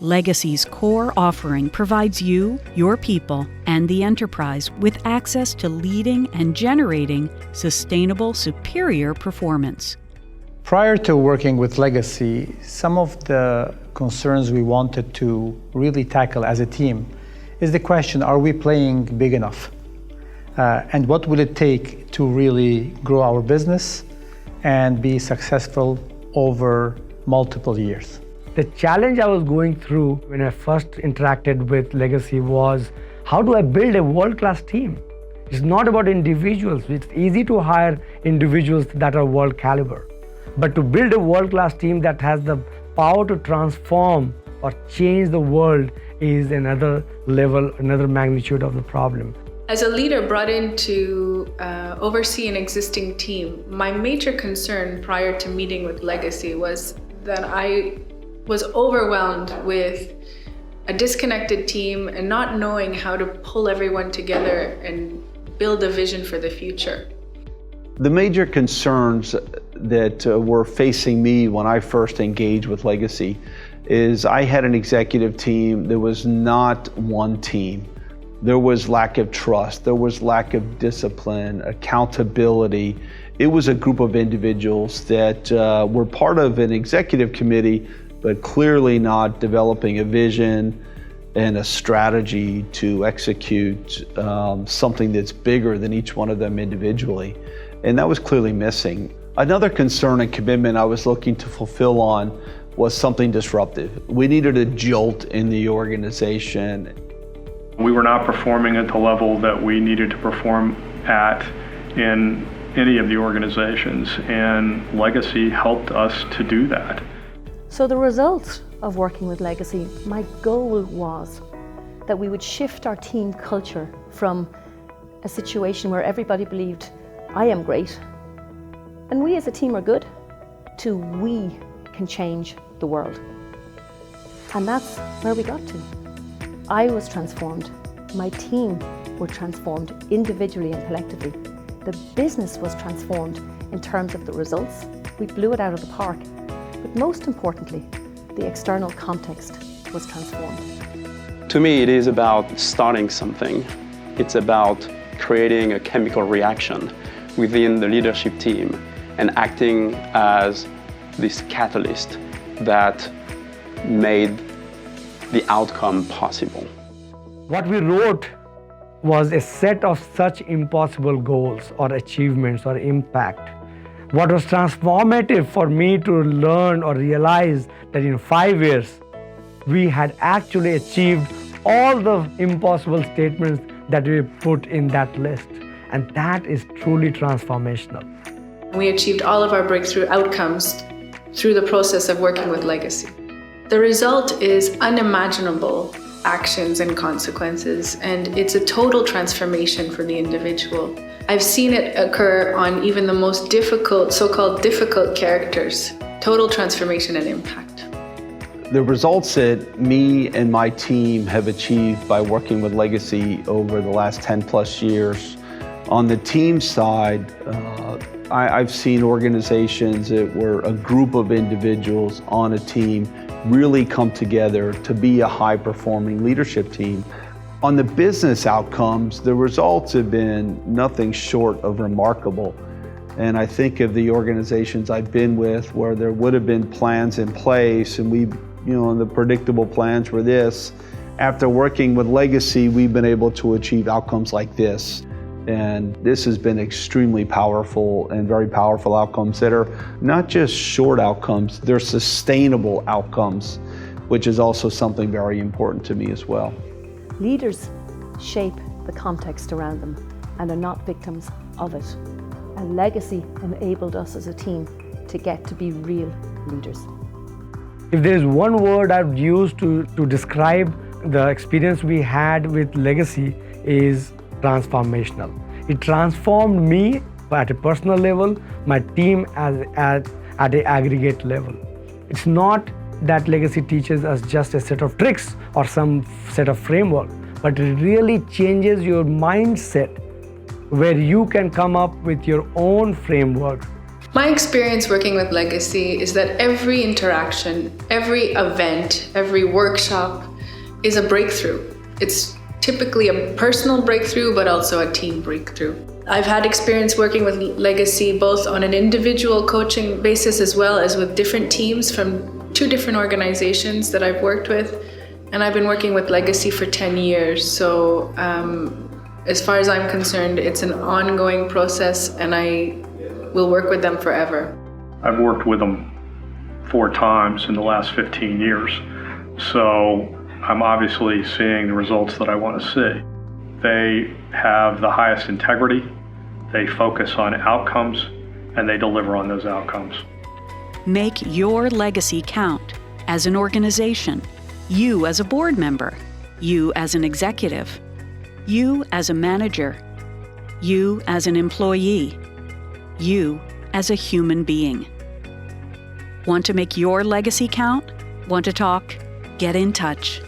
Legacy's core offering provides you, your people, and the enterprise with access to leading and generating sustainable, superior performance. Prior to working with Legacy, some of the concerns we wanted to really tackle as a team is the question, are we playing big enough? And what will it take to really grow our business and be successful over multiple years? The challenge I was going through when I first interacted with Legacy was, how do I build a world-class team? It's not about individuals. It's easy to hire individuals that are world caliber. But to build a world-class team that has the power to transform or change the world is another level, another magnitude of the problem. As a leader brought in to oversee an existing team, my major concern prior to meeting with Legacy was that I was overwhelmed with a disconnected team and not knowing how to pull everyone together and build a vision for the future. The major concerns that were facing me when I first engaged with Legacy is I had an executive team that was not one team. There was lack of trust, there was lack of discipline, accountability. It was a group of individuals that were part of an executive committee, but clearly not developing a vision and a strategy to execute something that's bigger than each one of them individually. And that was clearly missing. Another concern and commitment I was looking to fulfill on was something disruptive. We needed a jolt in the organization. We were not performing at the level that we needed to perform at in any of the organizations, and Legacy helped us to do that. So the result of working with Legacy, my goal was that we would shift our team culture from a situation where everybody believed, I am great, and we as a team are good, to we can change the world. And that's where we got to. I was transformed, my team were transformed individually and collectively. The business was transformed in terms of the results. We blew it out of the park. But most importantly, the external context was transformed. To me, it is about starting something. It's about creating a chemical reaction within the leadership team and acting as this catalyst that made the outcome possible. What we wrote was a set of such impossible goals or achievements or impact. What was transformative for me to learn or realize that in 5 years, we had actually achieved all the impossible statements that we put in that list. And that is truly transformational. We achieved all of our breakthrough outcomes through the process of working with Legacy. The result is unimaginable actions and consequences, and it's a total transformation for the individual. I've seen it occur on even the most difficult, so-called difficult characters. Total transformation and impact. The results that me and my team have achieved by working with Legacy over the last 10 plus years, on the team side, I've seen organizations that were a group of individuals on a team really come together to be a high-performing leadership team. On the business outcomes, the results have been nothing short of remarkable. And I think of the organizations I've been with where there would have been plans in place and the predictable plans were this. After working with Legacy, we've been able to achieve outcomes like this. And this has been extremely powerful and very powerful outcomes that are not just short outcomes, they're sustainable outcomes, which is also something very important to me as well. Leaders shape the context around them and are not victims of it. And Legacy enabled us as a team to get to be real leaders. If there is one word I've used to describe the experience we had with Legacy is transformational. It transformed me at a personal level, my team at an aggregate level. It's not that Legacy teaches us just a set of tricks or some set of framework, but it really changes your mindset where you can come up with your own framework My experience working with Legacy is that every interaction, every event, every workshop is a breakthrough. It's typically a personal breakthrough, but also a team breakthrough. I've had experience working with Legacy both on an individual coaching basis as well as with different teams from 2 different organizations that I've worked with. And I've been working with Legacy for 10 years. So as far as I'm concerned, it's an ongoing process, and I will work with them forever. I've worked with them 4 times in the last 15 years. So I'm obviously seeing the results that I want to see. They have the highest integrity, they focus on outcomes, and they deliver on those outcomes. Make your legacy count as an organization, you as a board member, you as an executive, you as a manager, you as an employee, you as a human being. Want to make your legacy count? Want to talk? Get in touch.